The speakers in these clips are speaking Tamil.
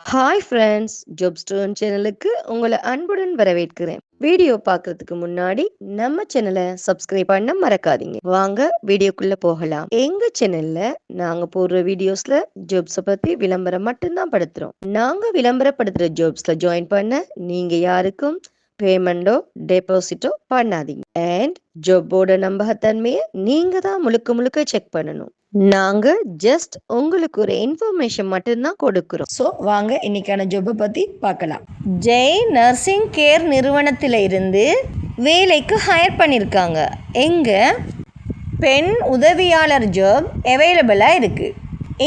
ஹாய் ஃப்ரெண்ட்ஸ், ஜாப் ஸ்டோன் சேனலுக்கு உங்களை அன்புடன் வரவேற்கிறேன். வீடியோ பார்க்கறதுக்கு முன்னாடி நம்ம சேனலை சப்ஸ்கிரைப் பண்ண மறக்காதீங்க. வாங்க வீடியோக்குள்ள போகலாம். எங்க சேனல்ல நாங்க போடுற வீடியோஸ்ல ஜாப்ஸை பத்தி விளம்பரம் மட்டும்தான் படுத்துறோம். நாங்க விளம்பரப்படுத்துற ஜாப்ஸ்ல ஜாயின் பண்ண நீங்க யாருக்கும் பேமெண்டோ டெபாசிட்டோ பண்ணாதீங்க. அண்ட் ஜாப்போட நம்பகத்தன்மையை நீங்க தான் முழுக்க முழுக்க செக் பண்ணணும். நாங்க ஜஸ்ட் உங்களுக்கு ஒரு இன்ஃபர்மேஷன் மட்டும்தான் கொடுக்குறோம். ஸோ வாங்க இன்னைக்கான ஜாப்பை பற்றி பார்க்கலாம். ஜெய் நர்சிங் கேர் நிறுவனத்தில் இருந்து வேலைக்கு ஹையர் பண்ணியிருக்காங்க. எங்கே பெண் உதவியாளர் ஜாப் அவைலபிளாக இருக்குது.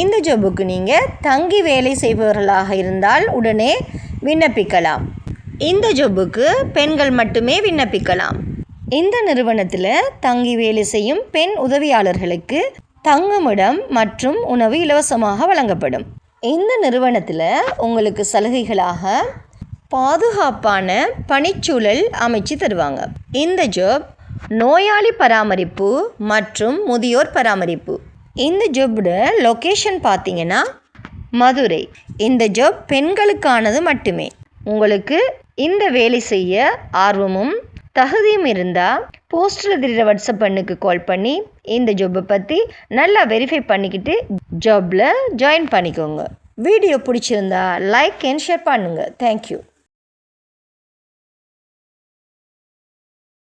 இந்த ஜாபுக்கு நீங்கள் தங்கி வேலை செய்பவர்களாக இருந்தால் உடனே விண்ணப்பிக்கலாம். இந்த ஜாபுக்கு பெண்கள் மட்டுமே விண்ணப்பிக்கலாம். இந்த நிறுவனத்தில் தங்கி வேலை செய்யும் பெண் உதவியாளர்களுக்கு தங்குமிடம் மற்றும் உணவு இலவசமாக வழங்கப்படும். இந்த நிறுவனத்தில் உங்களுக்கு சலுகைகளாக பாதுகாப்பான பணிச்சூழல் அமைச்சு தருவாங்க. இந்த ஜாப் நோயாளி பராமரிப்பு மற்றும் முதியோர் பராமரிப்பு. இந்த ஜாபோட லொக்கேஷன் பார்த்தீங்கன்னா மதுரை. இந்த ஜாப் பெண்களுக்கானது மட்டுமே. உங்களுக்கு இந்த வேலை செய்ய ஆர்வமும் தகுதியும் இருந்தால் போஸ்டரில் தெரிகிற வாட்ஸ்அப் பண்ணுக்கு கால் பண்ணி இந்த ஜாப்பை பற்றி நல்லா வெரிஃபை பண்ணிக்கிட்டு ஜாப்பில் ஜாயின் பண்ணிக்கோங்க. வீடியோ பிடிச்சிருந்தா லைக் அண்ட் ஷேர் பண்ணுங்கள். தேங்க்யூ.